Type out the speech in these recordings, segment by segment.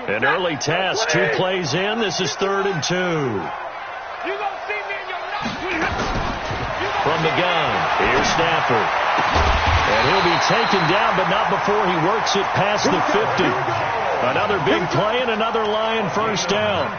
An early test, 2 plays in. This is 3rd and 2. From the gun, here's Stafford. And he'll be taken down, but not before he works it past the 50. Another big play and another Lion first down.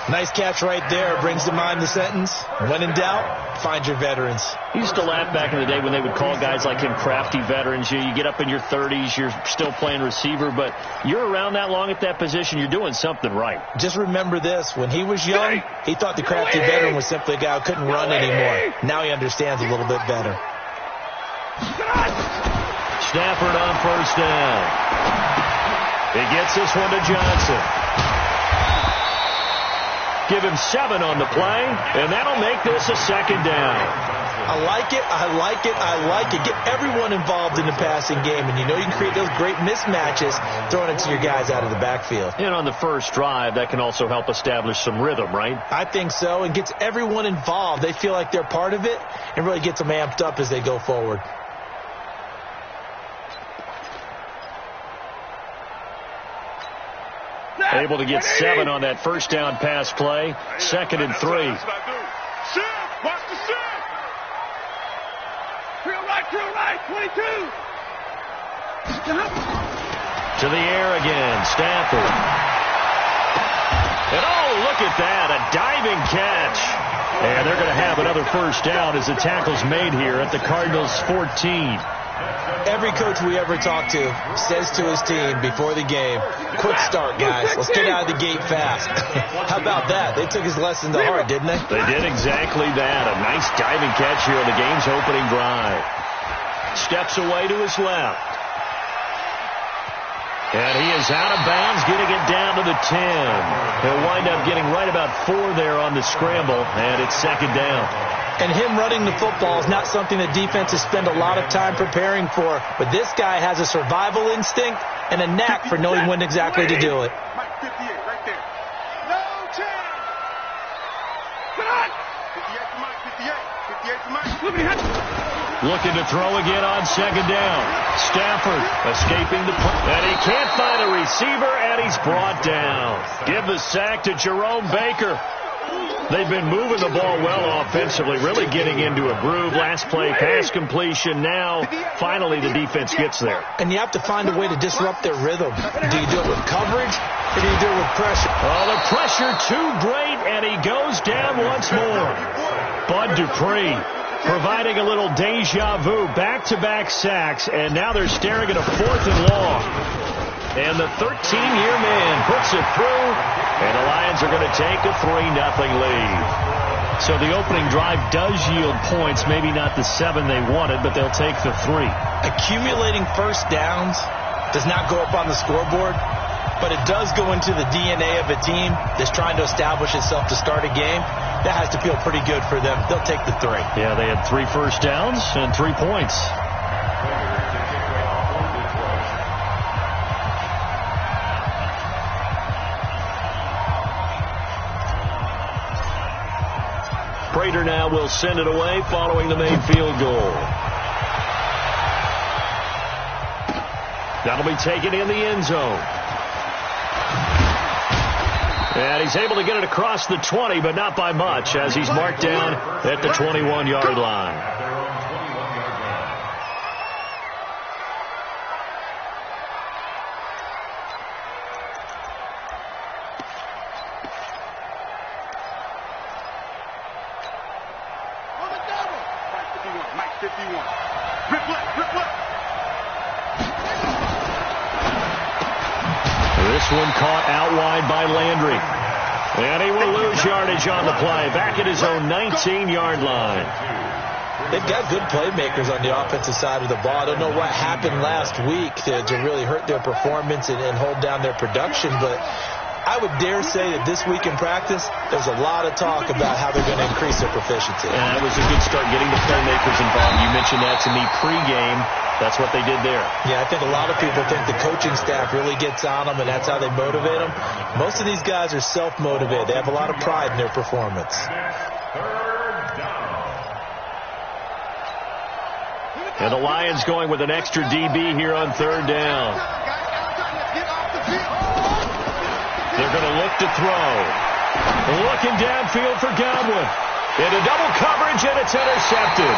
Nice catch right there. Brings to mind the sentence, when in doubt, find your veterans. He used to laugh back in the day when they would call guys like him crafty veterans. You get up in your 30s, you're still playing receiver, but you're around that long at that position, you're doing something right. Just remember this. When he was young, he thought the crafty veteran was simply a guy who couldn't run anymore. Now he understands a little bit better. Stafford on first down. He gets this one to Johnson. Give him 7 on the play, and that'll make this a 2nd down. I like it, I like it, I like it. Get everyone involved in the passing game, and you know you can create those great mismatches throwing it to your guys out of the backfield. And on the first drive, that can also help establish some rhythm, right? I think so, and gets everyone involved. They feel like they're part of it, and really gets them amped up as they go forward. Able to get 7 on that first down pass play. 2nd and 3. Watch the shift. Drill right, 22. To the air again, Stafford. And oh, look at that, a diving catch. And they're going to have another first down as the tackle's made here at the Cardinals' 14. Every coach we ever talk to says to his team before the game, quick start, guys. Let's get out of the gate fast. How about that? They took his lesson to heart, didn't they? They did exactly that. A nice diving catch here on the game's opening drive. Steps away to his left. And he is out of bounds, getting it down to the 10. He'll wind up getting right about 4 there on the scramble, and it's 2nd down. And him running the football is not something that defenses spend a lot of time preparing for. But this guy has a survival instinct and a knack for knowing when exactly to do it. Mike 58, right there. No chance. Come on. 58 to Mike, 58. 58 to Mike. Looking to throw again on 2nd down. Stafford escaping the play. And he can't find a receiver, and he's brought down. Give the sack to Jerome Baker. They've been moving the ball well offensively, really getting into a groove. Last play, pass completion. Now, finally, the defense gets there. And you have to find a way to disrupt their rhythm. Do you do it with coverage, or do you do it with pressure? Oh, the pressure too great, and he goes down once more. Bud Dupree providing a little deja vu, back-to-back sacks, and now they're staring at a 4th and long. And the 13-year man puts it through, and the Lions are going to take a 3-0 lead. So the opening drive does yield points, maybe not the 7 they wanted, but they'll take the 3. Accumulating first downs does not go up on the scoreboard, but it does go into the DNA of a team that's trying to establish itself to start a game. That has to feel pretty good for them. They'll take the 3. Yeah, they had 3 first downs and 3 points. Prater now will send it away following the made field goal. That'll be taken in the end zone. And he's able to get it across the 20, but not by much, as he's marked down at the 21-yard line. Mike 51. Rip left. This one caught out wide by Landry. And he will lose yardage on the play, back at his own 19-yard line. They've got good playmakers on the offensive side of the ball. I don't know what happened last week to really hurt their performance and hold down their production, but I would dare say that this week in practice, there's a lot of talk about how they're going to increase their proficiency. And that was a good start, getting the playmakers involved. You mentioned that to me pregame. That's what they did there. Yeah, I think a lot of people think the coaching staff really gets on them, and that's how they motivate them. Most of these guys are self-motivated. They have a lot of pride in their performance. And the Lions going with an extra DB here on 3rd down. They're going to look to throw. Looking downfield for Godwin. Into double coverage, and it's intercepted.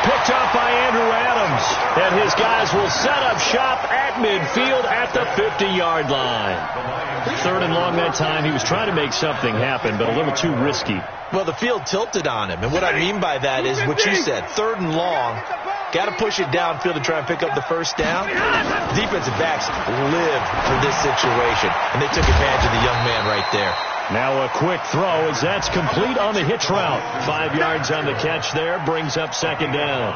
Picked up by Andrew Adams. And his guys will set up shop at midfield at the 50-yard line. 3rd and long that time. He was trying to make something happen, but a little too risky. Well, the field tilted on him. And what I mean by that is what you said. 3rd and long. Got to push it downfield to try and pick up the first down. Defensive backs live for this situation. And they took advantage of the young man right there. Now a quick throw as that's complete on the hitch route. 5 yards on the catch there. Brings up 2nd down.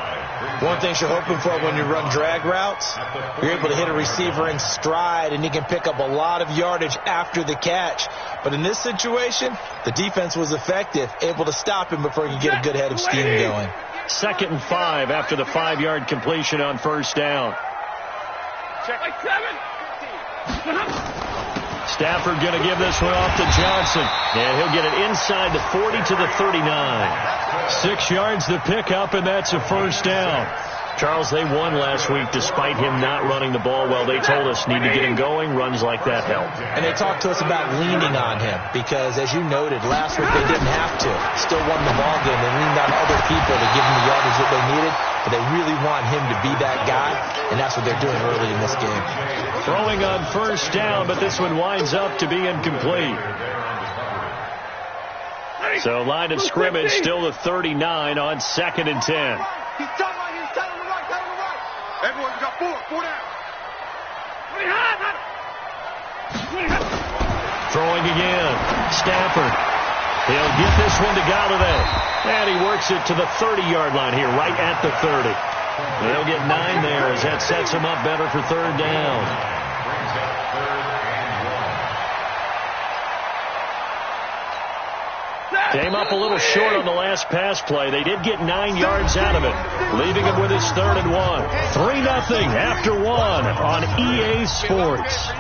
One thing you're hoping for when you run drag routes, you're able to hit a receiver in stride, and he can pick up a lot of yardage after the catch. But in this situation, the defense was effective, able to stop him before he could get a good head of steam going. 2nd and 5 after the 5-yard completion on 1st down. Check. 7. Stafford going to give this one off to Johnson. And he'll get it inside the 40 to the 39. 6 yards the pickup, and that's a 1st down. Charles, they won last week despite him not running the ball well. They told us need to get him going. Runs like that help. And they talked to us about leaning on him because, as you noted, last week they didn't have to. Still won the ball game. They leaned on other people to give them the yardage that they needed. But they really want him to be that guy, and that's what they're doing early in this game. Throwing on 1st down, but this one winds up to be incomplete. So line of scrimmage still the 39 on 2nd and 10. He's tight right here. Tight on the right. Everyone, we got 4 down. Throwing again. Stafford. He'll get this one to Galladay. And he works it to the 30-yard line here, right at the 30. They'll get 9 there as that sets him up better for 3rd down. Came up a little short on the last pass play. They did get 9 yards out of it, leaving him with his 3rd and 1. 3-0 after 1 on EA Sports.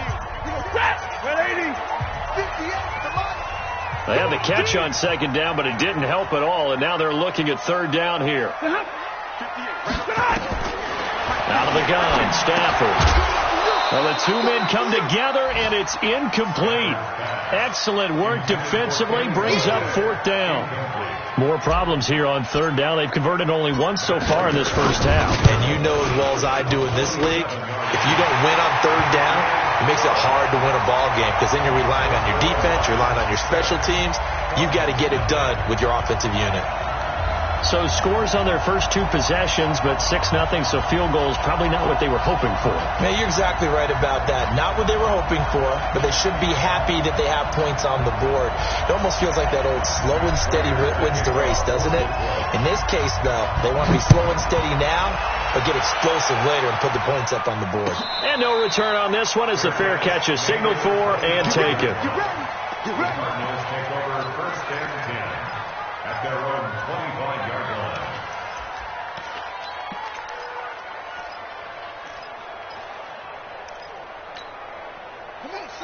They had the catch on 2nd down, but it didn't help at all, and now they're looking at 3rd down here. Out of the gun, Stafford. Well, the 2 men come together, and it's incomplete. Excellent work defensively, brings up 4th down. More problems here on 3rd down. They've converted only once so far in this first half. And you know as well as I do in this league, if you don't win on 3rd down, it makes it hard to win a ball game because then you're relying on your defense, you're relying on your special teams. You've got to get it done with your offensive unit. So scores on their first 2 possessions, but 6-0, so field goals probably not what they were hoping for. Man, you're exactly right about that. Not what they were hoping for, but they should be happy that they have points on the board. It almost feels like that old slow and steady wins the race, doesn't it? In this case, though, they want to be slow and steady now, but get explosive later and put the points up on the board. And no return on this one as the fair catch is signaled for and taken. You ready?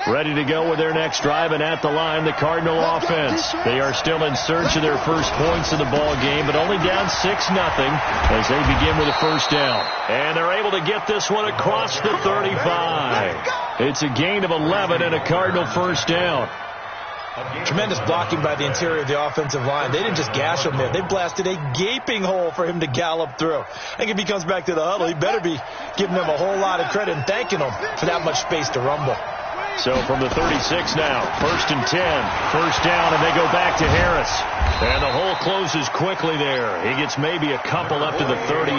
Ready to go with their next drive, and at the line, the Cardinal offense. They are still in search of their first points in the ball game, but only down 6-0 as they begin with a 1st down. And they're able to get this one across the 35. It's a gain of 11 and a Cardinal 1st down. Tremendous blocking by the interior of the offensive line. They didn't just gash him there. They blasted a gaping hole for him to gallop through. I think if he comes back to the huddle, he better be giving them a whole lot of credit and thanking them for that much space to rumble. So from the 36 now, 1st and 10, 1st down, and they go back to Harris. And the hole closes quickly there. He gets maybe a couple up to the 38.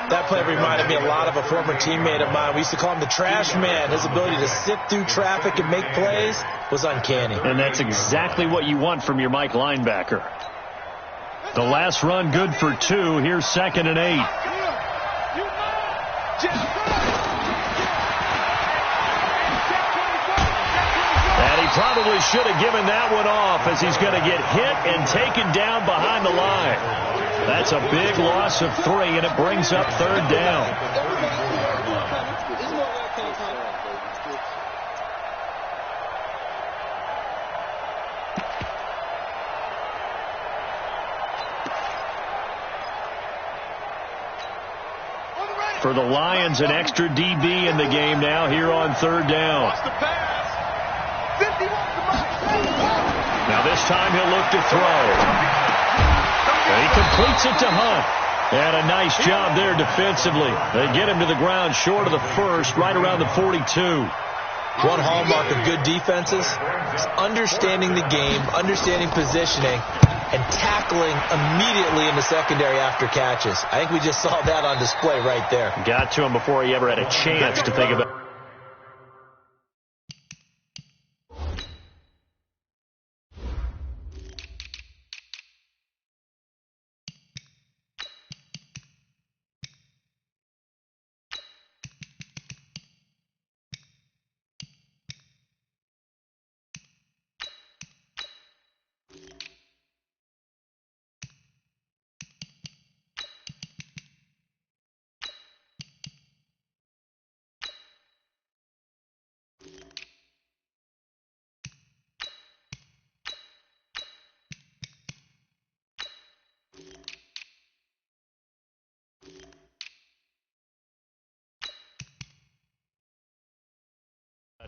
That play reminded me a lot of a former teammate of mine. We used to call him the trash man. His ability to sift through traffic and make plays was uncanny. And that's exactly what you want from your Mike linebacker. The last run good for 2. Here's 2nd and 8. Probably should have given that one off as he's going to get hit and taken down behind the line. That's a big loss of 3, and it brings up 3rd down. For the Lions, an extra DB in the game now here on 3rd down. Now this time he'll look to throw. And he completes it to Hunt. And a nice job there defensively. They get him to the ground short of the first, right around the 42. One hallmark of good defenses is understanding the game, understanding positioning, and tackling immediately in the secondary after catches. I think we just saw that on display right there. Got to him before he ever had a chance to think about it.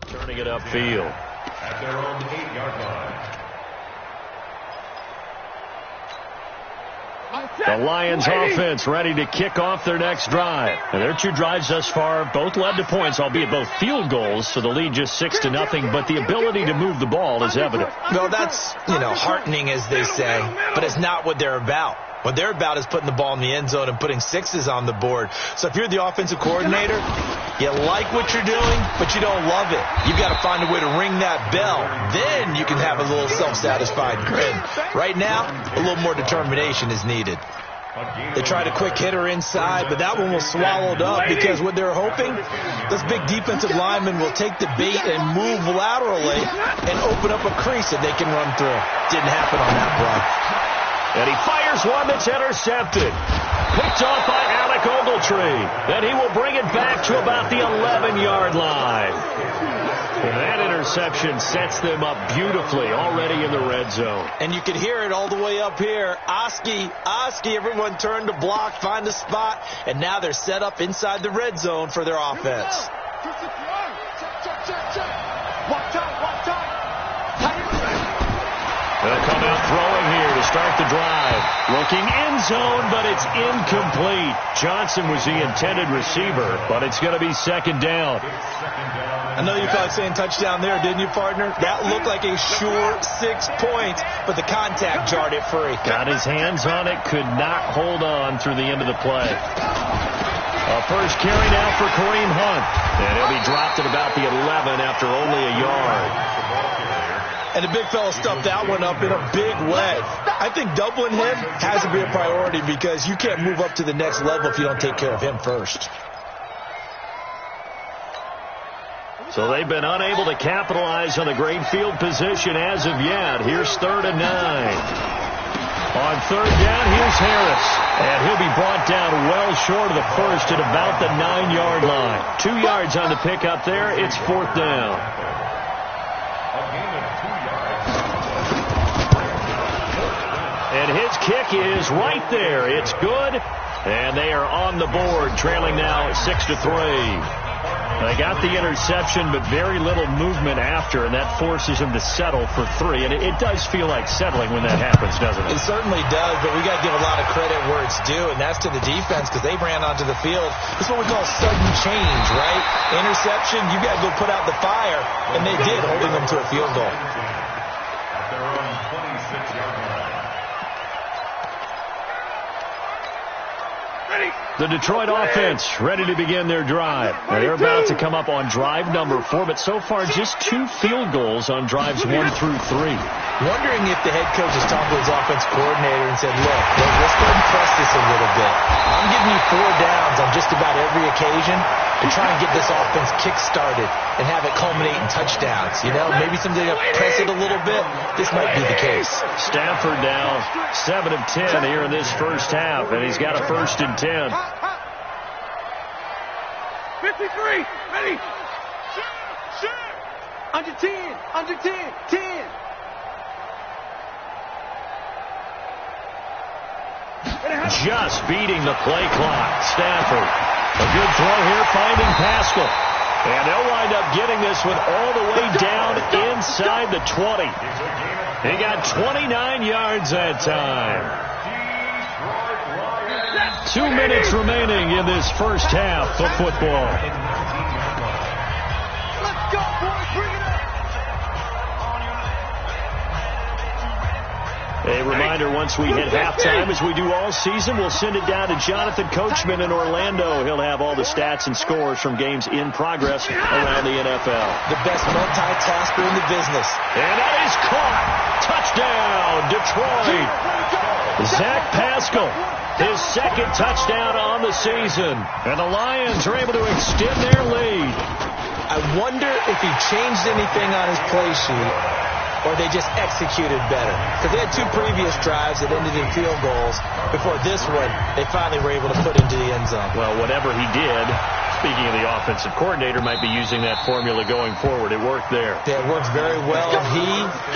Turning it upfield. At their own 8-yard line. The Lions offense ready to kick off their next drive. And their 2 drives thus far both led to points, albeit both field goals, so the lead just 6-0, but the ability to move the ball is evident. Well, that's, heartening, as they say, but it's not what they're about. What they're about is putting the ball in the end zone and putting 6s on the board. So if you're the offensive coordinator, you like what you're doing, but you don't love it. You've got to find a way to ring that bell. Then you can have a little self-satisfied grin. Right now, a little more determination is needed. They tried a quick hitter inside, but that one was swallowed up because what they're hoping, this big defensive lineman will take the bait and move laterally and open up a crease that they can run through. Didn't happen on that play. And he fires one that's intercepted. Picked off by Alec Ogletree. And he will bring it back to about the 11-yard line. And that interception sets them up beautifully already in the red zone. And you can hear it all the way up here. Oski, everyone turned to block, find a spot, and now they're set up inside the red zone for their offense. They'll come out throwing here to start the drive. Looking end zone, but it's incomplete. Johnson was the intended receiver, but it's going to be second down. I know you felt like saying touchdown there, didn't you, partner? That looked like a sure 6 points, but the contact jarred it free. Got his hands on it, could not hold on through the end of the play. A first carry now for Kareem Hunt. And he'll be dropped at about the 11 after only a yard. And the big fella stuffed that one up in a big way. I think doubling him has to be a priority because you can't move up to the next level if you don't take care of him first. So they've been unable to capitalize on the great field position as of yet. Here's 3rd and 9. On 3rd down, here's Harris. And he'll be brought down well short of the first at about the 9-yard line. 2 yards on the pickup there. It's 4th down. And his kick is right there. It's good. And they are on the board, trailing now 6-3. They got the interception, but very little movement after, and that forces him to settle for 3. And it does feel like settling when that happens, doesn't it? It certainly does, but we got to give a lot of credit where it's due, and that's to the defense because they ran onto the field. It's what we call sudden change, right? Interception, you got to go put out the fire, and they did, holding them to a field goal. At their own 26-yard line. The Detroit offense ready to begin their drive. Now they're about to come up on drive number 4, but so far just 2 field goals on drives 1 through 3. Wondering if the head coach has talked to his offense coordinator and said, look, let's go and press this a little bit. I'm giving you 4 downs on just about every occasion and try and get this offense kick-started and have it culminate in touchdowns. Maybe something to press it a little bit. This might be the case. Stafford now 7 of 10 here in this first half, and he's got a 1st and 10. 53, ready. Shoot. Under 10, 10. Just beating the play clock. Stafford. A good throw here, finding Pascal. And they'll wind up getting this one all the way down inside the 20. He got 29 yards that time. 2 minutes remaining in this first half of football. Let's go, boys. Bring it up. A reminder, once we hit halftime, as we do all season, we'll send it down to Jonathan Coachman in Orlando. He'll have all the stats and scores from games in progress around the NFL. The best multitasker in the business. And that is caught. Touchdown, Detroit. Zach Pascal, his second touchdown on the season. And the Lions are able to extend their lead. I wonder if he changed anything on his play sheet, or they just executed better. Because they had 2 previous drives that ended in field goals. Before this one, they finally were able to put into the end zone. Well, whatever he did, speaking of the offensive coordinator, might be using that formula going forward. It worked there. Yeah, it works very well. He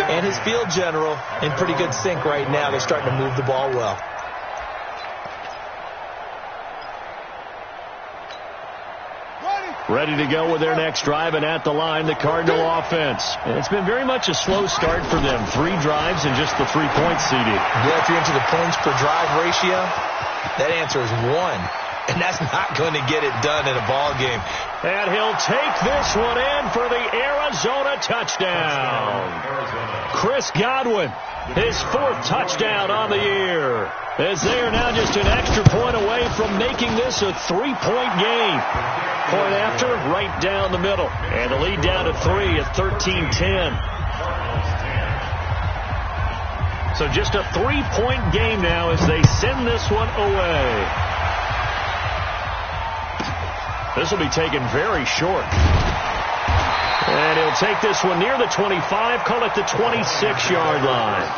and his field general in pretty good sync right now. They're starting to move the ball well. Ready to go with their next drive, and at the line, the Cardinal offense. And it's been very much a slow start for them. 3 drives and just the 3-point CD. Yeah, if you're into the points per drive ratio, that answer is 1. And that's not going to get it done in a ball game. And he'll take this one in for the Arizona touchdown. Chris Godwin, his 4th touchdown on the year. As they are now just an extra point away from making this a 3-point game. Point after, right down the middle. And the lead down to 3 at 13-10. So just a 3-point game now as they send this one away. This will be taken very short. And he'll take this one near the 25, call it the 26-yard line.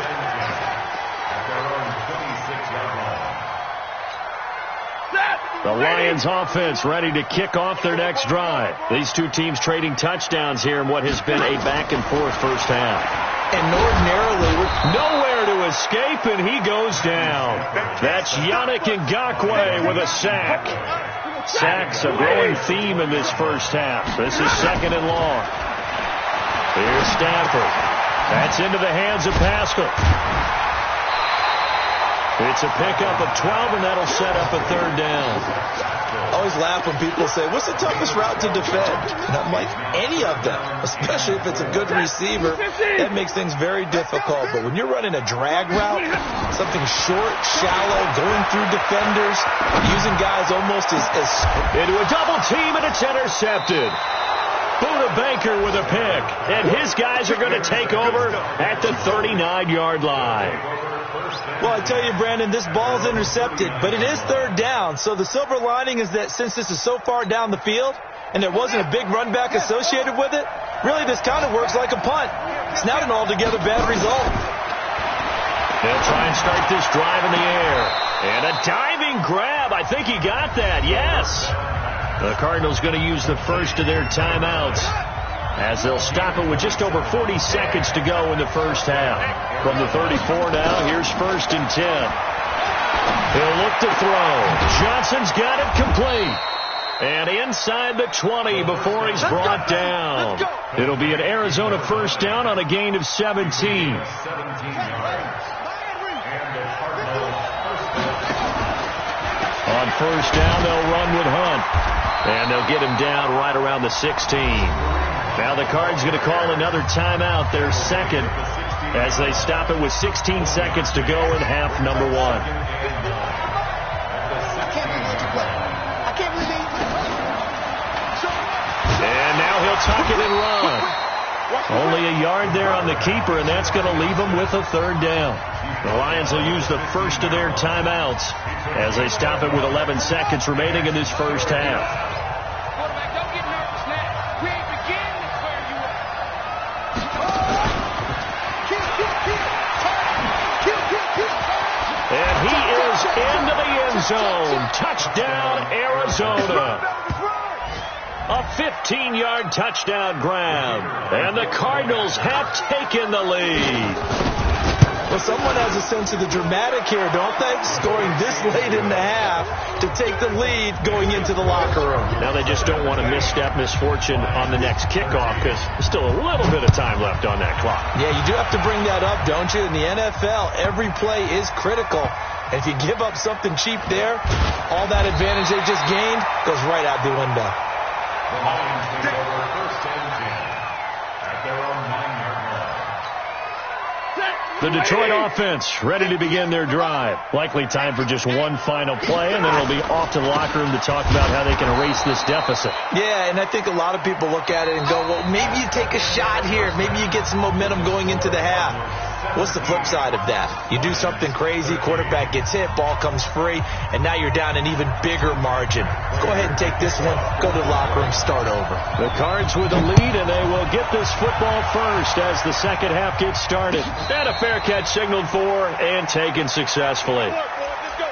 The Lions offense ready to kick off their next drive. These 2 teams trading touchdowns here in what has been a back-and-forth first half. And ordinarily, nowhere to escape, and he goes down. That's Yannick Ngakoue with a sack. Sacks a growing theme in this first half. This is 2nd and long. Here's Stanford. That's into the hands of Pascal. It's a pickup of 12, and that'll set up a 3rd down. I always laugh when people say, what's the toughest route to defend? And I'm like, any of them, especially if it's a good receiver. That makes things very difficult. But when you're running a drag route, something short, shallow, going through defenders, using guys almost as into a double team, and it's intercepted. Buda Baker with a pick, and his guys are going to take over at the 39-yard line. Well, I tell you, Brandon, this ball's intercepted, but it is 3rd down. So the silver lining is that since this is so far down the field and there wasn't a big run back associated with it, really this kind of works like a punt. It's not an altogether bad result. They'll try and start this drive in the air. And a diving grab. I think he got that. Yes. The Cardinals going to use the first of their timeouts as they'll stop it with just over 40 seconds to go in the first half. From the 34 now, here's 1st and 10. He'll look to throw. Johnson's got it complete. And inside the 20 before he's brought down. It'll be an Arizona first down on a gain of 17. On first down, they'll run with Hunt. And they'll get him down right around the 16. Now the Cards going to call another timeout, their 2nd, as they stop it with 16 seconds to go in half number 1. I can't believe you play. I can't believe you play. And now he'll tuck it and run. Only a yard there on the keeper, and that's going to leave him with a 3rd down. The Lions will use the first of their timeouts as they stop it with 11 seconds remaining in this first half. Don't get nervous now. We ain't beginning to clear you up. And he is into the end zone. Touchdown, Arizona. A 15-yard touchdown grab. And the Cardinals have taken the lead. Well, someone has a sense of the dramatic here, don't they? Scoring this late in the half to take the lead going into the locker room. Now they just don't want to misstep misfortune on the next kickoff because there's still a little bit of time left on that clock. Yeah, you do have to bring that up, don't you? In the NFL, every play is critical. And if you give up something cheap there, all that advantage they just gained goes right out the window. The Lions take over first and 10 at their own 9-yard line. The Detroit offense ready to begin their drive. Likely time for just one final play, and then it'll be off to the locker room to talk about how they can erase this deficit. Yeah, and I think a lot of people look at it and go, well, maybe you take a shot here. Maybe you get some momentum going into the half. What's the flip side of that? You do something crazy, quarterback gets hit, ball comes free, and now you're down an even bigger margin. Go ahead and take this one, go to the locker room, start over. The Cards with the lead, and they will get this football first as the second half gets started. And a fair catch signaled for and taken successfully. Let's go.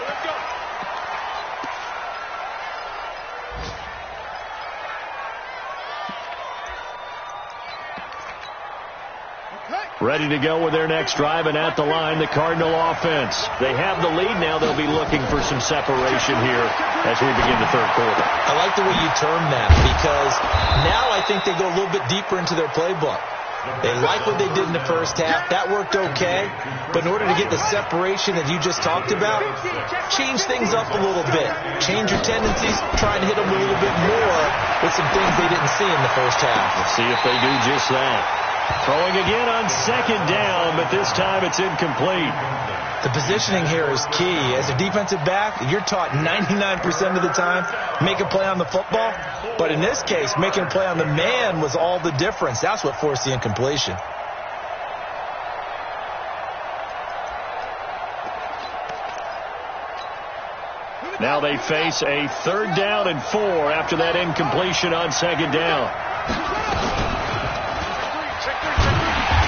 Ready to go with their next drive, and at the line, the Cardinal offense. They have the lead. Now they'll be looking for some separation here as we begin the third quarter. I like the way you term that because now I think they go a little bit deeper into their playbook. They like what they did in the first half. That worked okay. But in order to get the separation that you just talked about, change things up a little bit. Change your tendencies. Try and hit them a little bit more with some things they didn't see in the first half. Let's see if they do just that. Throwing again on second down, but this time it's incomplete. The positioning here is key. As a defensive back, you're taught 99% of the time, make a play on the football. But in this case, making a play on the man was all the difference. That's what forced the incompletion. Now they face a 3rd down and 4 after that incompletion on second down.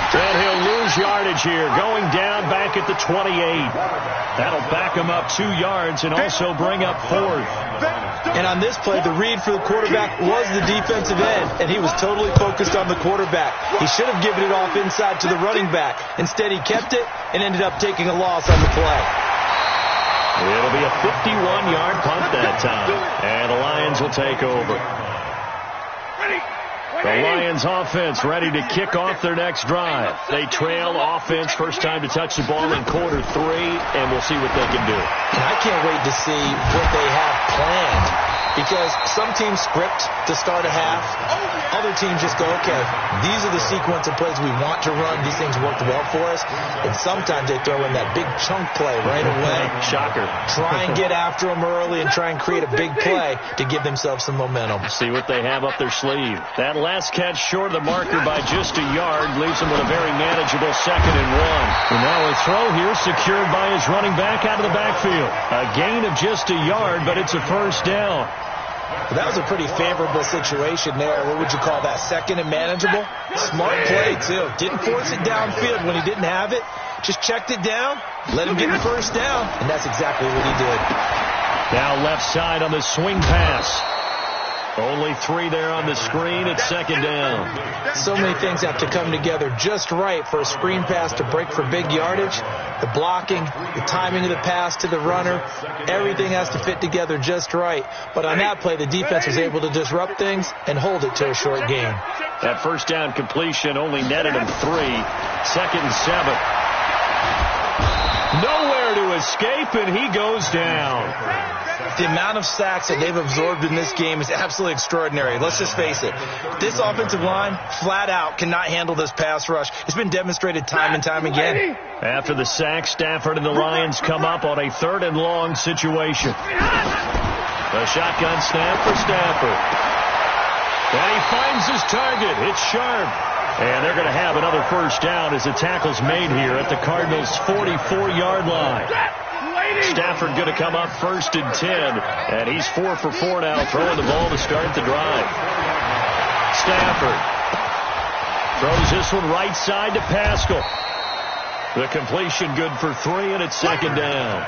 And he'll lose yardage here, going down back at the 28. That'll back him up 2 yards and also bring up 4th. And on this play, the read for the quarterback was the defensive end, and he was totally focused on the quarterback. He should have given it off inside to the running back. Instead, he kept it and ended up taking a loss on the play. It'll be a 51-yard punt that time, and the Lions will take over. The Lions offense ready to kick off their next drive. They trail offense, first time to touch the ball in quarter 3, and we'll see what they can do. And I can't wait to see what they have planned. Because some teams script to start a half. Other teams just go, okay, these are the sequence of plays we want to run. These things worked well for us. And sometimes they throw in that big chunk play right away. Shocker. Try and get after them early and try and create a big play to give themselves some momentum. See what they have up their sleeve. That last catch short of the marker by just a yard leaves them with a very manageable 2nd and 1. And now a throw here secured by his running back out of the backfield. A gain of just a yard, but it's a first down. That was a pretty favorable situation there. What would you call that? 2nd and manageable? Smart play, too. Didn't force it downfield when he didn't have it. Just checked it down, let him get the first down, and that's exactly what he did. Now left side on the swing pass. Only 3 there on the screen at 2nd down. So many things have to come together just right for a screen pass to break for big yardage. The blocking, the timing of the pass to the runner, everything has to fit together just right. But on that play, the defense was able to disrupt things and hold it to a short gain. That first down completion only netted him 3. 2nd and 7. Nowhere to escape, and he goes down. The amount of sacks that they've absorbed in this game is absolutely extraordinary. Let's just face it. This offensive line, flat out, cannot handle this pass rush. It's been demonstrated time and time again. After the sack, Stafford and the Lions come up on a 3rd and long situation. A shotgun snap for Stafford. And he finds his target. It's sharp. And they're going to have another first down as the tackle's made here at the Cardinals' 44-yard line. Stafford going to come up 1st and 10, and he's 4 for 4 now, throwing the ball to start the drive. Stafford throws this one right side to Pascal. The completion good for 3, and it's 2nd down.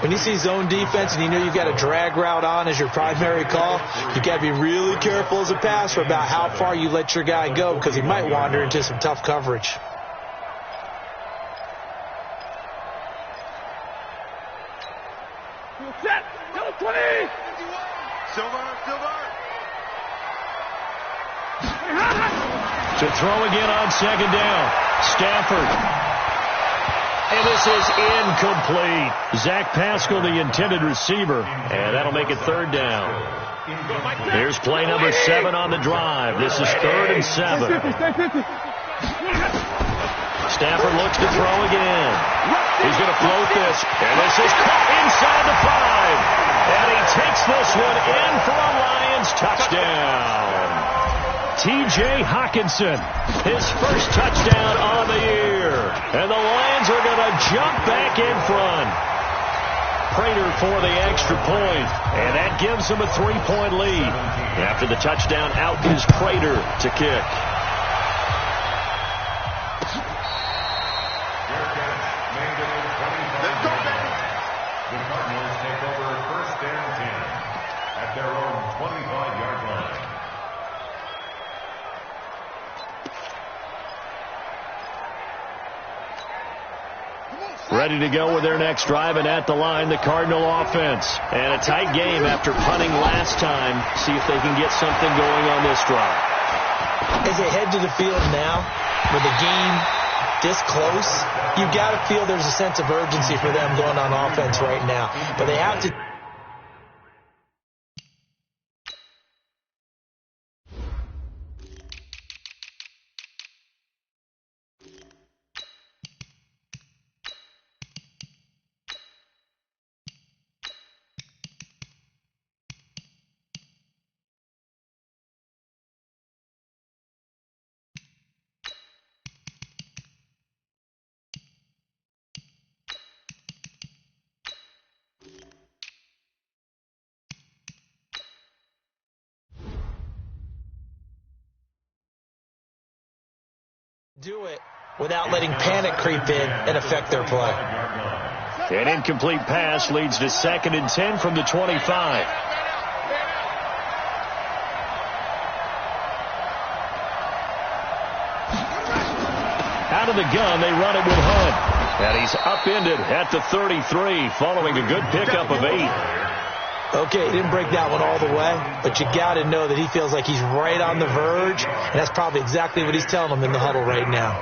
When you see zone defense and you know you've got a drag route on as your primary call, you've got to be really careful as a passer about how far you let your guy go because he might wander into some tough coverage. Silver. To throw again on second down. Stafford. And this is incomplete. Zach Pascal, the intended receiver. And that'll make it third down. Here's play number 7 on the drive. This is 3rd and 7. Stafford looks to throw again. He's going to float this. And this is caught inside the 5. And he takes this one in for a Lions touchdown. T.J. Hockenson, his first touchdown on the year. And the Lions are going to jump back in front. Prater for the extra point. And that gives them a 3-point lead. After the touchdown, out is Prater to kick. The Cardinals take over 1st and 10 at their own 25-yard line. Ready to go with their next drive, and at the line, the Cardinal offense. And a tight game after punting last time. See if they can get something going on this drive. As they head to the field now, with the game this close, you've got to feel there's a sense of urgency for them going on offense right now. But they have to... do it without letting panic creep in and affect their play. An incomplete pass leads to 2nd and 10 from the 25. Out of the gun, they run it with Hunt. And he's upended at the 33 following a good pickup of 8. Okay, he didn't break that one all the way, but you got to know that he feels like he's right on the verge, and that's probably exactly what he's telling them in the huddle right now.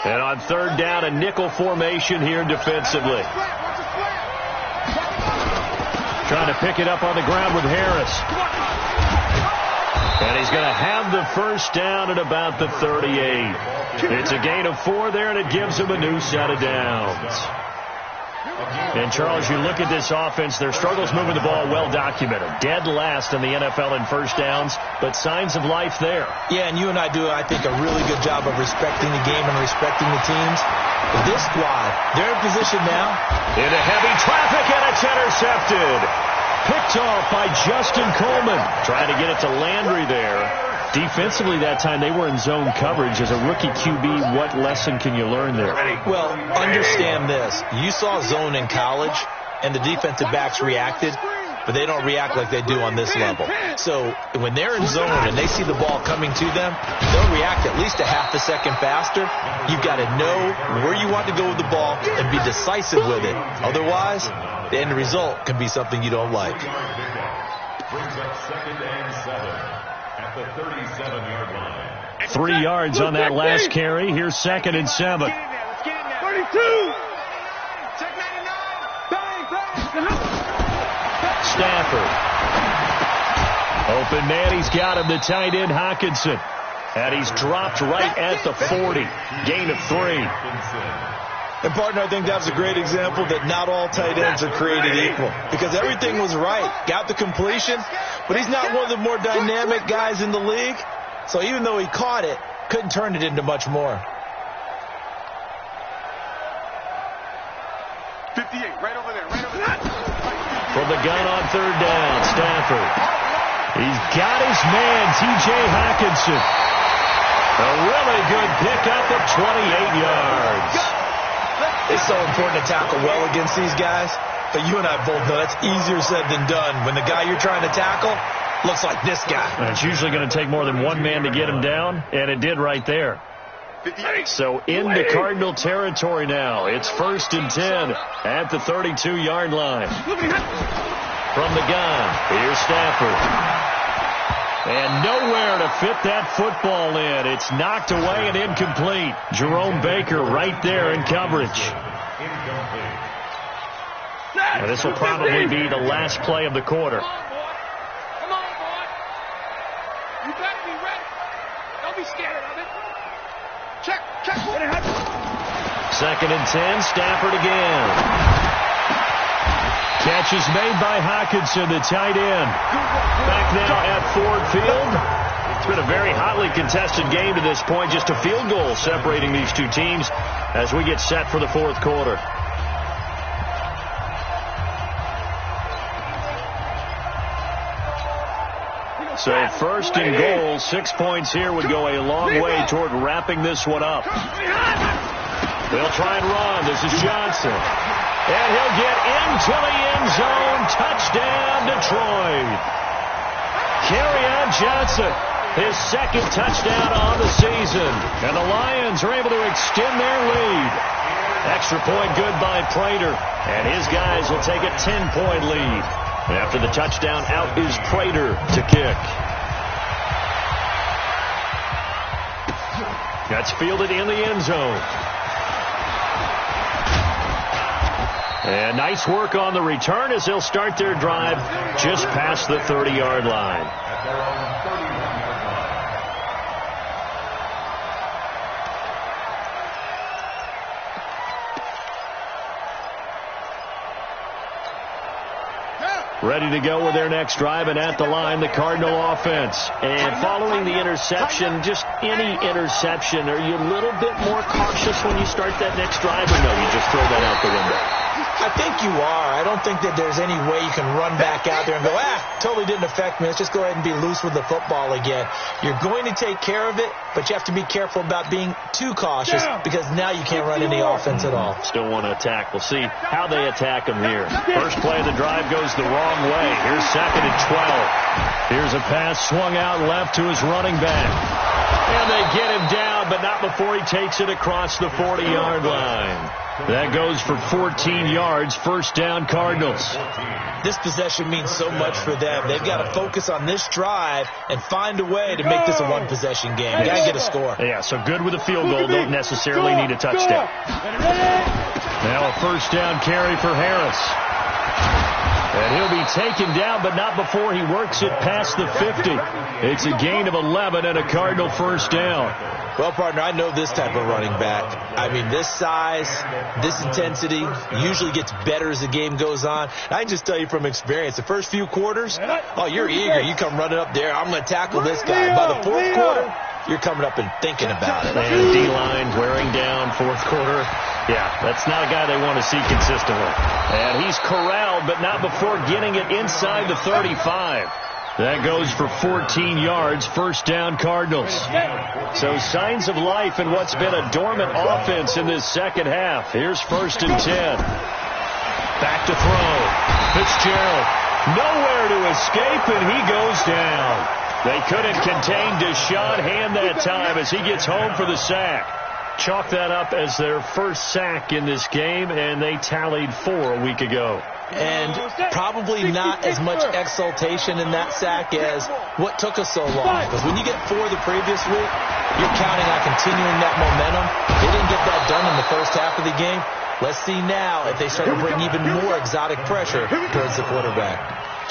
And on 3rd down, a nickel formation here defensively. Trying to pick it up on the ground with Harris. And he's going to have the first down at about the 38. It's a gain of 4 there, and it gives him a new set of downs. And, Charles, you look at this offense, their struggles moving the ball well documented. Dead last in the NFL in first downs, but signs of life there. Yeah, and you and I do, I think, a really good job of respecting the game and respecting the teams. But this squad, they're in position now. Into heavy traffic, and it's intercepted. Picked off by Justin Coleman. Trying to get it to Landry there. Defensively that time, they were in zone coverage. As a rookie QB, what lesson can you learn there? Well, understand this. You saw zone in college, and the defensive backs reacted, but they don't react like they do on this level. So when they're in zone and they see the ball coming to them, they'll react at least a half a second faster. You've got to know where you want to go with the ball and be decisive with it. Otherwise, the end result can be something you don't like. Brings up 2nd and 7 at the 37-yard line. 3 yards on that last carry. Here's 2nd and 7. 32. Check 99. Stafford. Open man, he's got him, the tight end Hockenson. And he's dropped right at the 40. Gain of 3. And, partner, I think that's a great example that not all tight ends are created equal. Because everything was right. Got the completion, but he's not one of the more dynamic guys in the league. So even though he caught it, couldn't turn it into much more. 58, right over there. From the gun on 3rd down, Stafford. He's got his man, T.J. Hockenson. A really good pickup of 28 yards. It's so important to tackle well against these guys, but you and I both know that's easier said than done when the guy you're trying to tackle looks like this guy. And it's usually going to take more than one man to get him down, and it did right there. 58. So into Cardinal territory now. It's 1st and 10 at the 32-yard line. from the gun. Here's Stafford. And nowhere to fit that football in. It's knocked away and incomplete. Jerome Baker right there in coverage. Now, this will probably be the last play of the quarter. Come on, boy. You better be ready. Don't be scared of it. Check. Second and 10, Stafford again. Catch is made by Hockenson, the tight end. Back now at Ford Field. It's been a very hotly contested game to this point. Just a field goal separating these two teams as we get set for the fourth quarter. So first and goal, 6 points here would go a long way toward wrapping this one up. They'll try and run. This is Johnson. And he'll get into the end zone. Touchdown, Detroit. Kerryon Johnson, his second touchdown on the season. And the Lions are able to extend their lead. Extra point good by Prater. And his guys will take a 10-point lead. After the touchdown, out is Prater to kick. That's fielded in the end zone. And nice work on the return as they'll start their drive just past the 30-yard line. Ready to go with their next drive, and at the line, the Cardinal offense. And following the interception, just any interception, are you a little bit more cautious when you start that next drive, or no, you just throw that out the window? I think you are. I don't think that there's any way you can run back out there and go, totally didn't affect me. Let's just go ahead and be loose with the football again. You're going to take care of it, but you have to be careful about being too cautious because now you can't run any offense at all. Still want to attack. We'll see how they attack them here. First play of the drive goes the wrong way. Here's second and 12. Here's a pass swung out left to his running back. And they get him down, but not before he takes it across the 40-yard line. That goes for 14 yards, first down Cardinals. This possession means so much for them. They've got to focus on this drive and find a way to make this a one-possession game. You got to get a score. Yeah, so good with a field goal. Don't necessarily need a touchdown. Now a first down carry for Harris. And he'll be taken down, but not before he works it past the 50. It's a gain of 11 and a Cardinal first down. Well, partner, I know this type of running back. I mean, this size, this intensity usually gets better as the game goes on. I can just tell you from experience, the first few quarters, you're eager. You come running up there, I'm going to tackle this guy. By the fourth quarter, you're coming up and thinking about it. And D-line wearing down fourth quarter. Yeah, that's not a guy they want to see consistently. And he's corralled, but not before getting it inside the 35. That goes for 14 yards, first down Cardinals. So signs of life in what's been a dormant offense in this second half. Here's first and 10. Back to throw. Fitzgerald nowhere to escape, and he goes down. They couldn't contain Deshaun Hand that time as he gets home for the sack. Chalk that up as their first sack in this game, and they tallied 4 a week ago. And probably not as much exultation in that sack as what took us so long. Because when you get 4 the previous week, you're counting on continuing that momentum. They didn't get that done in the first half of the game. Let's see now if they start to bring even more exotic pressure towards the quarterback.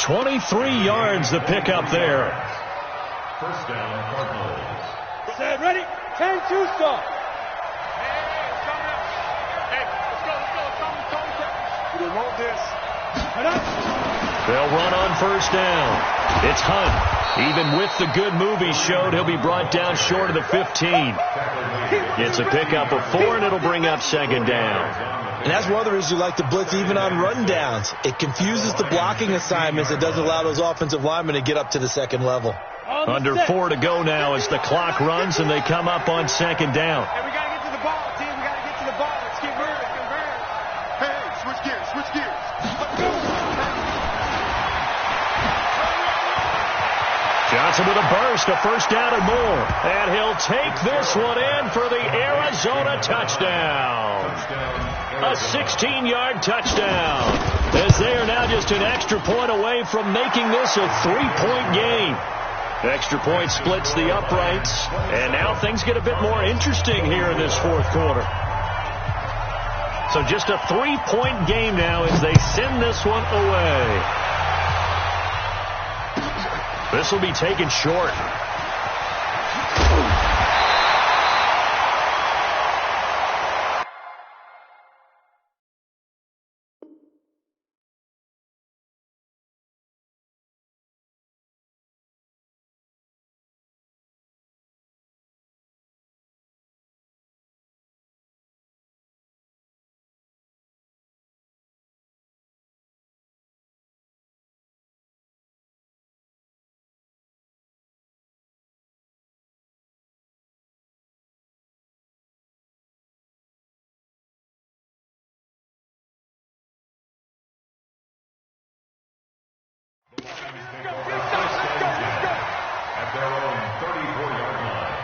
23 yards the pickup there. First down, Cardinals. Set, ready, 10-2 stop. We want this. They'll run on first down. It's Hunt. Even with the good move he showed, he'll be brought down short of the 15. It's a pickup of 4, and it'll bring up second down. And that's one of the reasons you like to blitz even on rundowns. It confuses the blocking assignments. It doesn't allow those offensive linemen to get up to the second level. Under 4 to go now as the clock runs, and they come up on second down. Hey, we got to get to the ball, team. We got to get to the ball. Let's get moving. Hey, switch gears, switch gears. Johnson with a burst, a first down and more. And he'll take this one in for the Arizona touchdown. A 16-yard touchdown. as they are now just an extra point away from making this a 3-point game. Extra point splits the uprights, and now things get a bit more interesting here in this fourth quarter. So just a 3-point game now as they send this one away. This will be taken short. At their own 34-yard line.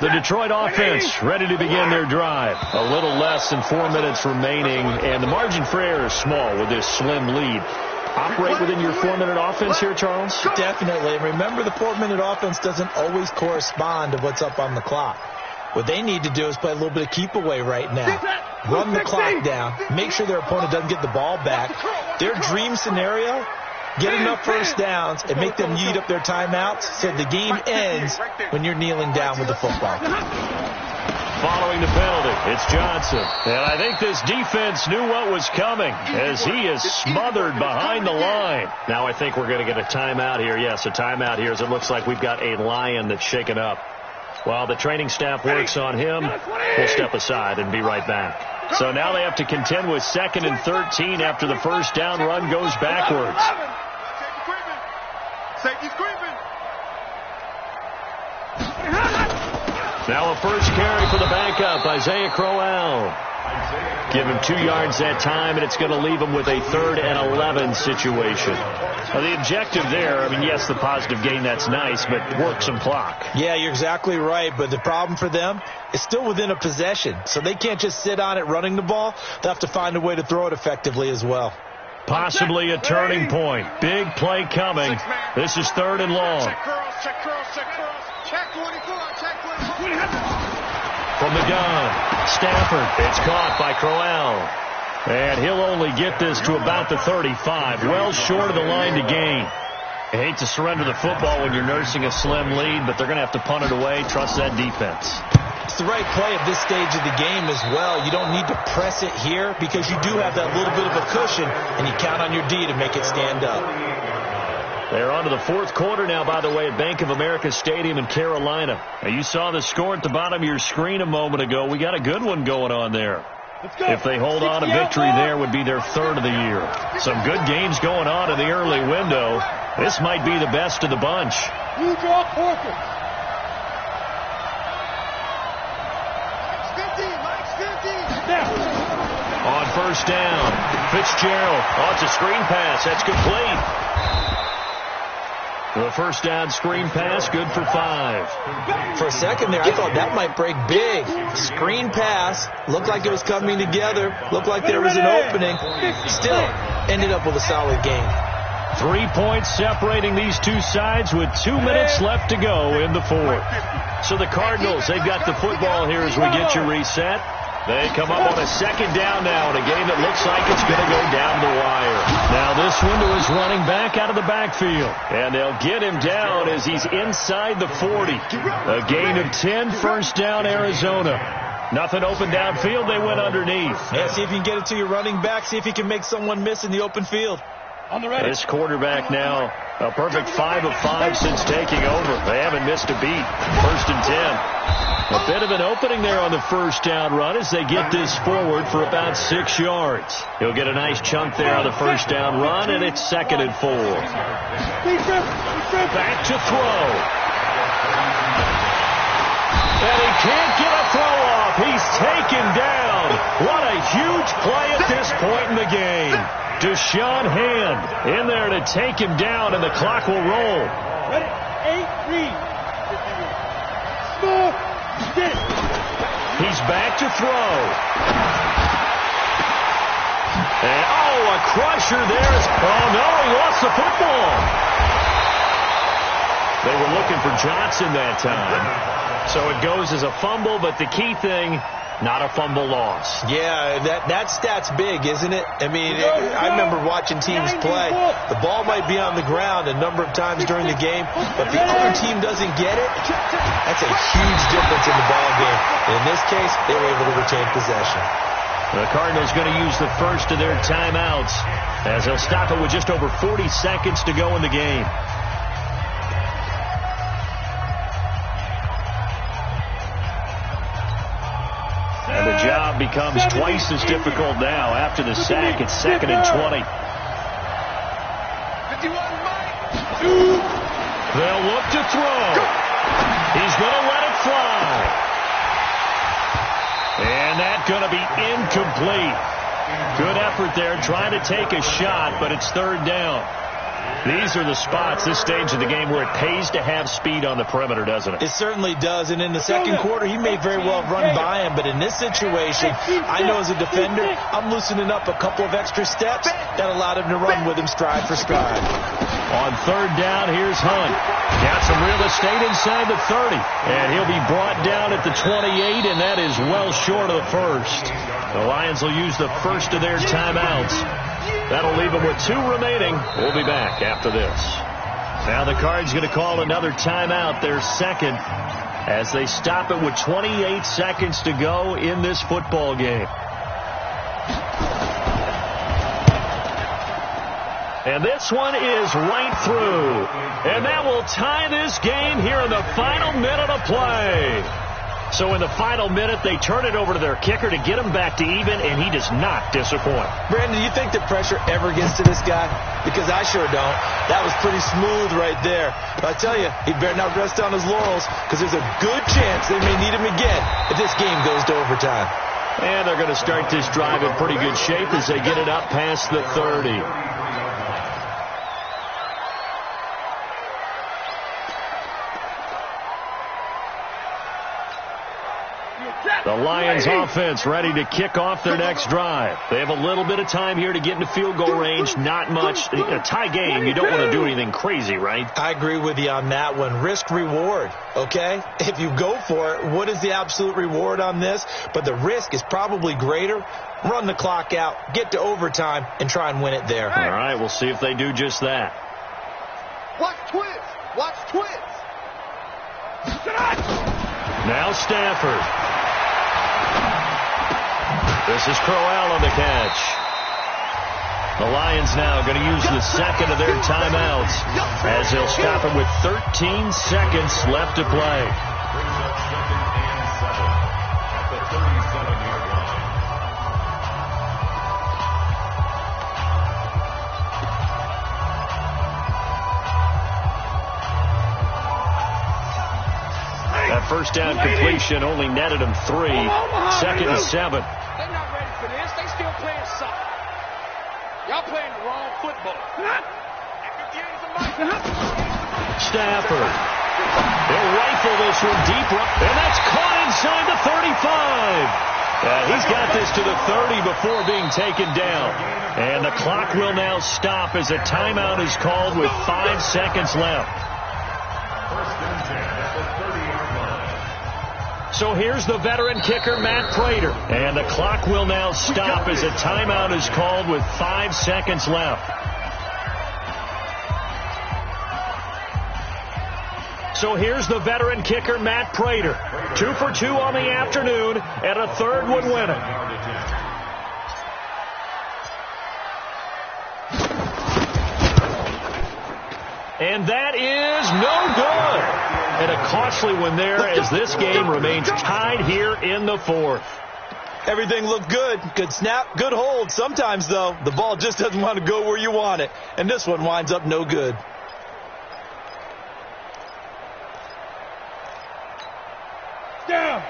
The Detroit offense ready to begin their drive. A little less than 4 minutes remaining, and the margin for error is small with this slim lead. Operate within your 4-minute offense here, Charles? Definitely. And remember, the 4-minute offense doesn't always correspond to what's up on the clock. What they need to do is play a little bit of keep away right now. Run the clock down. Make sure their opponent doesn't get the ball back. Their dream scenario, get enough first downs and make them eat up their timeouts so the game ends when you're kneeling down with the football. Following the penalty, it's Johnson. And I think this defense knew what was coming as he is smothered behind the line. Now I think we're going to get a timeout here. Yes, a timeout here as it looks like we've got a Lion that's shaken up. While the training staff works on him, we'll step aside and be right back. So now they have to contend with 2nd and 13 after the first down run goes backwards. Safety's creeping. Now a first carry for the backup, Isaiah Crowell. Give him 2 yards that time, and it's going to leave him with a 3rd and 11 situation. Now, the objective there, I mean, yes, the positive gain, that's nice, but work some clock. Yeah, you're exactly right, but the problem for them is still within a possession, so they can't just sit on it running the ball. They'll have to find a way to throw it effectively as well. Possibly a turning point. Big play coming. This is 3rd and long. Check curls, check curls, check curls. Check 24, check 24. From the gun, Stafford. It's caught by Crowell. And he'll only get this to about the 35, well short of the line to gain. I hate to surrender the football when you're nursing a slim lead, but they're going to have to punt it away. Trust that defense. It's the right play at this stage of the game as well. You don't need to press it here because you do have that little bit of a cushion, and you count on your D to make it stand up. They're on to the fourth quarter now, by the way, at Bank of America Stadium in Carolina. Now, you saw the score at the bottom of your screen a moment ago. We got a good one going on there. If they hold on, a victory there would be their third of the year. Some good games going on in the early window. This might be the best of the bunch. You draw Corker. Mike's 50. On first down, Fitzgerald. Oh, it's a screen pass. That's complete. The first down screen pass, good for 5. For a second there, I thought that might break big. Screen pass, looked like it was coming together, looked like there was an opening. Still, ended up with a solid game. 3 points separating these two sides with 2 minutes left to go in the fourth. So the Cardinals, they've got the football here as we get you reset. They come up on a second down now in a game that looks like it's going to go down the wire. Now this one to his running back out of the backfield. And they'll get him down as he's inside the 40. A gain of 10, first down Arizona. Nothing open downfield, they went underneath. Yeah, see if you can get it to your running back. See if you can make someone miss in the open field. This quarterback now, a perfect 5 of 5 since taking over. They haven't missed a beat. First and 10. A bit of an opening there on the first down run as they get this forward for about 6 yards. He'll get a nice chunk there on the first down run, and it's second and 4. Back to throw. And he can't get a throw off. He's taken down. What a huge play at this point in the game. Deshaun Hand in there to take him down, and the clock will roll. 8-3. He's back to throw. And, a crusher there. Oh, no, he lost the football. They were looking for Johnson that time. So it goes as a fumble, but the key thing, not a fumble loss. Yeah, that stat's big, isn't it? I mean, I remember watching teams play. The ball might be on the ground a number of times during the game, but if the other team doesn't get it, that's a huge difference in the ball game. And in this case, they were able to retain possession. The Cardinals going to use the first of their timeouts as they'll stop it with just over 40 seconds to go in the game. And the job becomes twice as difficult now after the sack. It's second and 20. They'll look to throw. He's going to let it fly. And that's going to be incomplete. Good effort there trying to take a shot, but it's third down. These are the spots, this stage of the game, where it pays to have speed on the perimeter, doesn't it? It certainly does. And in the second quarter, he may very well run by him. But in this situation, I know as a defender, I'm loosening up a couple of extra steps that allowed him to run with him stride for stride. On third down, here's Hunt. Got some real estate inside the 30. And he'll be brought down at the 28, and that is well short of the first. The Lions will use the first of their timeouts. That'll leave them with 2 remaining. We'll be back after this. Now the Cards going to call another timeout, their second, as they stop it with 28 seconds to go in this football game. And this one is right through. And that will tie this game here in the final minute of play. So in the final minute, they turn it over to their kicker to get him back to even, and he does not disappoint. Brandon, do you think the pressure ever gets to this guy? Because I sure don't. That was pretty smooth right there. But I tell you, he better not rest on his laurels, because there's a good chance they may need him again if this game goes to overtime. And they're going to start this drive in pretty good shape as they get it up past the 30. The Lions Eagles offense ready to kick off their next drive. They have a little bit of time here to get into field goal range. Not much. A tie game, you don't want to do anything crazy, right? I agree with you on that one. Risk reward, okay? If you go for it, what is the absolute reward on this? But the risk is probably greater. Run the clock out, get to overtime, and try and win it there. All right, we'll see if they do just that. Watch twins. Watch twins. Now Stafford. This is Crowell on the catch. The Lions now going to use the second of their timeouts as they'll stop it with 13 seconds left to play. Brings up 2nd and 7 at the 37-yard line. That first down completion only netted him 3. 2nd and 7. They're not ready for this. They still playing soccer. Y'all playing the wrong football. Stafford. They'll rifle this one deep, and that's caught inside the 35. He's got this to the 30 before being taken down. And the clock will now stop as a timeout is called with 5 seconds left. 1st and 10 at the 30-yard line. So here's the veteran kicker, Matt Prater. And the clock will now stop as a timeout is called with 5 seconds left. So here's the veteran kicker, Matt Prater. 2 for 2 on the afternoon, and a third would win it. And that is no good. And a costly one there as this game remains tied here in the 4th. Everything looked good. Good snap, good hold. Sometimes, though, the ball just doesn't want to go where you want it. And this one winds up no good.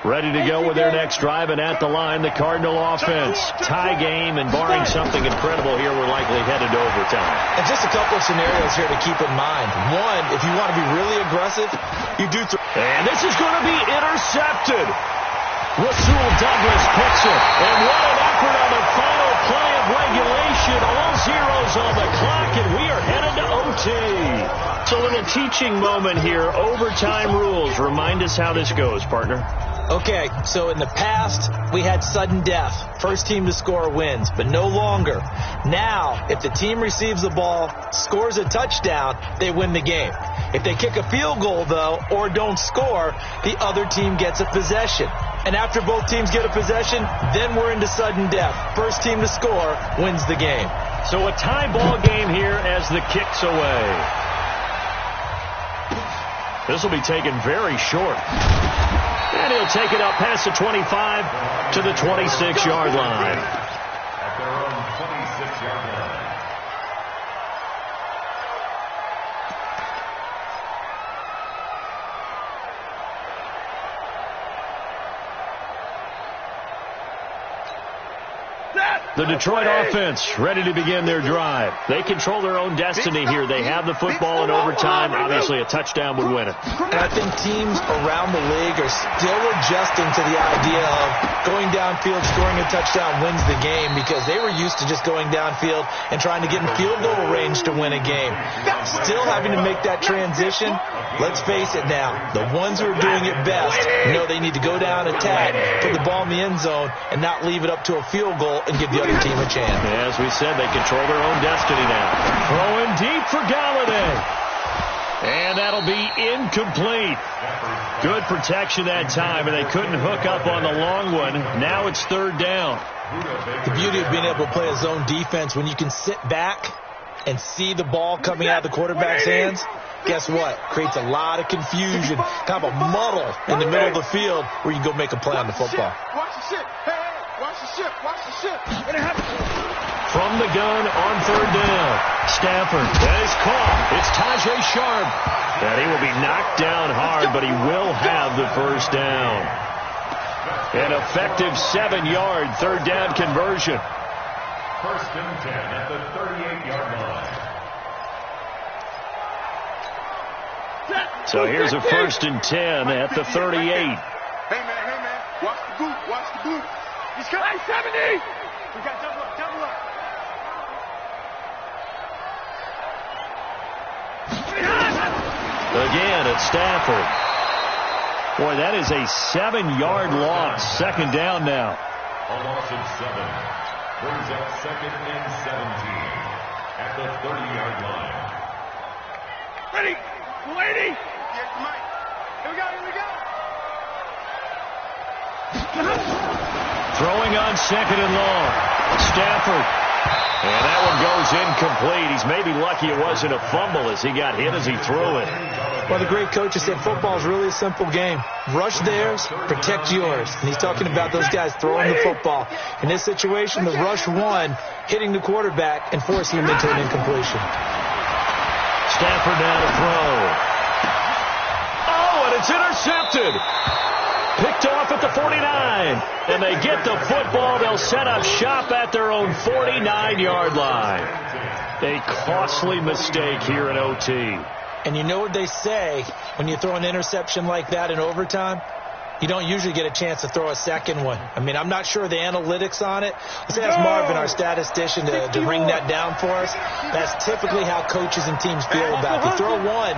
Ready to go with their next drive, and at the line, the Cardinal offense. Tie game, and barring something incredible here, we're likely headed to overtime. And just a couple of scenarios here to keep in mind. One, if you want to be really aggressive, you do. And this is going to be intercepted. Rasul Douglas picks it. And what an effort on the final play of regulation. All zeros on the clock, and we are headed to OT. It's a little teaching moment here. Overtime rules. Remind us how this goes, partner. Okay, so in the past, we had sudden death. First team to score wins, but no longer. Now, if the team receives the ball, scores a touchdown, they win the game. If they kick a field goal, though, or don't score, the other team gets a possession. And after both teams get a possession, then we're into sudden death. First team to score wins the game. So a tie ball game here as the kick's away. This will be taken very short. And he'll take it up past the 25 to the 26-yard line. At their own 26-yard line. The Detroit offense ready to begin their drive. They control their own destiny here. They have the football in overtime. Obviously, a touchdown would win it. And I think teams around the league are still adjusting to the idea of going downfield, scoring a touchdown wins the game, because they were used to just going downfield and trying to get in field goal range to win a game. Still having to make that transition. Let's face it now, the ones who are doing it best know they need to go down, attack, put the ball in the end zone, and not leave it up to a field goal and give the other team a chance. As we said, they control their own destiny now. Throwing deep for Galladay. And that'll be incomplete. Good protection that time, and they couldn't hook up on the long one. Now it's third down. The beauty of being able to play a zone defense, when you can sit back and see the ball coming out of the quarterback's hands, guess what? Creates a lot of confusion, kind of a muddle in the middle of the field where you go make a play on the football. Watch the ship. Hey, watch the ship. Watch the ship. From the gun on third down. Stafford is caught. It's Tajay Sharp. And he will be knocked down hard, but he will have the first down. An effective 7-yard third down conversion. 1st and 10 at the 38-yard line. So here's a 1st and 10 at the 38. Hey, man. Watch the boot. Watch the boot. He's coming. 70. We got double up. Double up. Again, it's Stafford. Boy, that is a 7-yard loss. Second down now. A loss of 7. Brings up second and 17 at the 30-yard line. Ready. 280. Here's the mic. Here we go. Here we go. Throwing on second and long. Stafford. And that one goes incomplete. He's maybe lucky it wasn't a fumble as he got hit as he threw it. Well, the great coach has said football is really a simple game. Rush theirs, protect yours. And he's talking about those guys throwing the football. In this situation, the rush won, hitting the quarterback and forcing him into an incompletion. Stafford now to throw. Oh, and it's intercepted. Picked off at the 49. And they get the football. They'll set up shop at their own 49-yard line. A costly mistake here in OT. And you know what they say when you throw an interception like that in overtime? You don't usually get a chance to throw a second one. I mean, I'm not sure of the analytics on it. Let's ask Marvin, our statistician, to bring that down for us. That's typically how coaches and teams feel about it. If you throw one,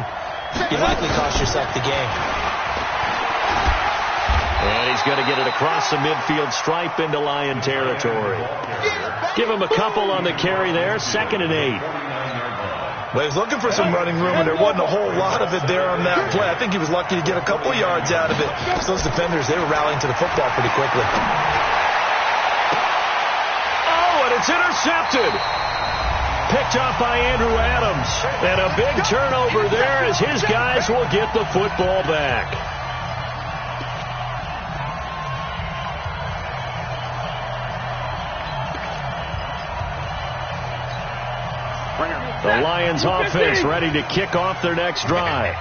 you likely cost yourself the game. And he's going to get it across the midfield stripe into Lion territory. Give him a couple on the carry there. 2nd and 8. Well, he was looking for some running room, and there wasn't a whole lot of it there on that play. I think he was lucky to get a couple of yards out of it. Those defenders, they were rallying to the football pretty quickly. Oh, and it's intercepted. Picked up by Andrew Adams. And a big turnover there as his guys will get the football back. The Lions offense ready to kick off their next drive.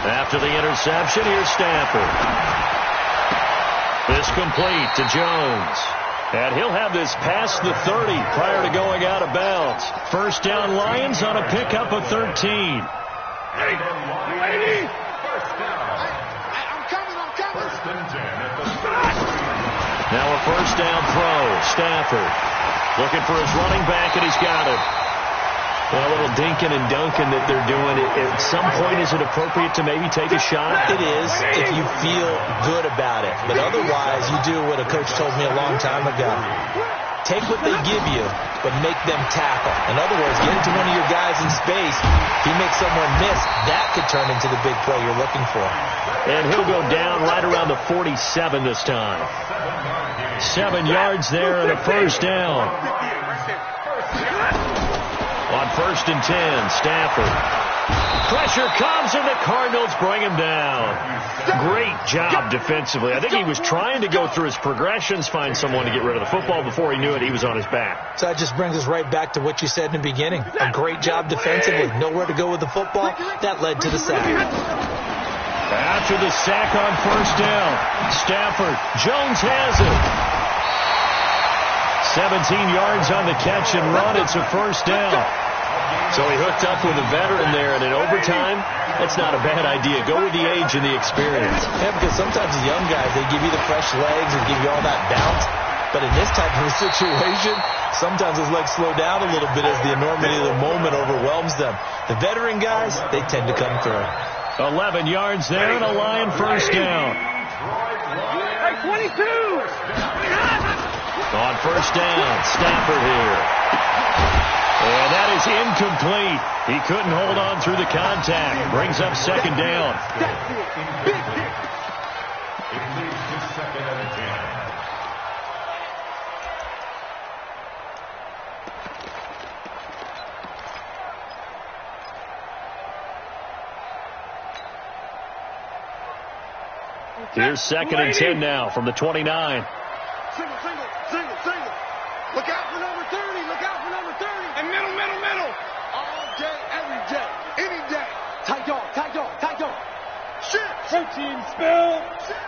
After the interception, here's Stafford. This complete to Jones. And he'll have this past the 30 prior to going out of bounds. First down Lions on a pickup of 13. I'm coming. First and 10 at the 30. Now a first down throw. Stafford looking for his running back, and he's got him. Well, a little dinking and dunking that they're doing. At some point, is it appropriate to maybe take a shot? It is if you feel good about it. But otherwise, you do what a coach told me a long time ago. Take what they give you, but make them tackle. In other words, get into one of your guys in space. If you make someone miss, that could turn into the big play you're looking for. And he'll go down right around the 47 this time. 7 yards there and a first down. On 1st and 10, Stafford. Pressure comes, and the Cardinals bring him down. Great job defensively. I think he was trying to go through his progressions, find someone to get rid of the football. Before he knew it, he was on his back. So that just brings us right back to what you said in the beginning. A great job defensively. Nowhere to go with the football. That led to the sack. After the sack on first down, Stafford. Jones has it. 17 yards on the catch and run. It's a first down. So he hooked up with a veteran there, and in overtime, that's not a bad idea. Go with the age and the experience. Yeah, because sometimes the young guys, they give you the fresh legs and give you all that bounce. But in this type of a situation, sometimes those legs slow down a little bit as the enormity of the moment overwhelms them. The veteran guys, they tend to come through. 11 yards there and a Lion first down. 22. On first down, Stafford here. And that is incomplete. He couldn't hold on through the contact. Brings up second down. Big hit. It leads to 2nd and 10. Here's 2nd and 10 now from the 29. Single. Look out for number 30. Look out for number 30. And middle. All day, every day, any day. Tight dog. Shit. Protein spill. Shit.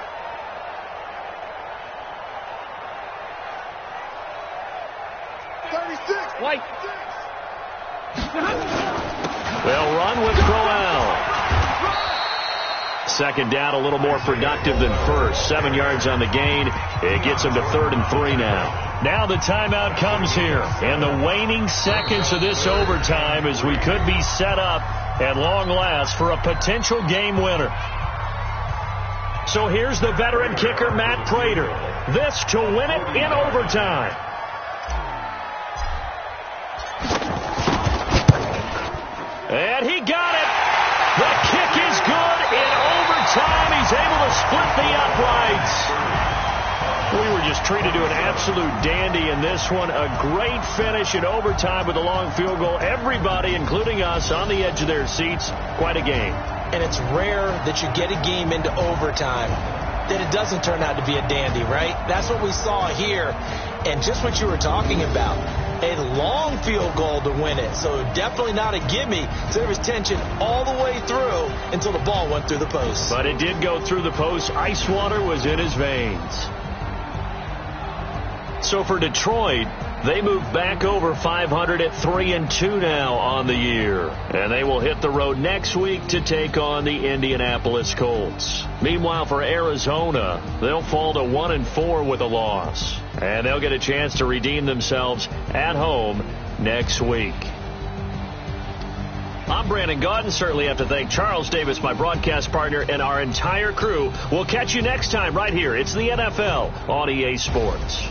36. White. They'll run with Crowell. Second down, a little more productive than first. 7 yards on the gain. It gets them to 3rd and 3 now. Now the timeout comes here. And the waning seconds of this overtime as we could be set up at long last for a potential game winner. So here's the veteran kicker, Matt Prater. This to win it in overtime. And he got it. The kick is good in overtime. He's able to split the uprights. We were just treated to an absolute dandy in this one. A great finish in overtime with a long field goal. Everybody, including us, on the edge of their seats. Quite a game. And it's rare that you get a game into overtime that it doesn't turn out to be a dandy, right? That's what we saw here. And just what you were talking about, a long field goal to win it. So definitely not a gimme. So there was tension all the way through until the ball went through the post. But it did go through the post. Ice water was in his veins. So for Detroit, they move back over 500 at 3-2 now on the year. And they will hit the road next week to take on the Indianapolis Colts. Meanwhile, for Arizona, they'll fall to 1-4 with a loss. And they'll get a chance to redeem themselves at home next week. I'm Brandon Gaudin. Certainly have to thank Charles Davis, my broadcast partner, and our entire crew. We'll catch you next time right here. It's the NFL on EA Sports.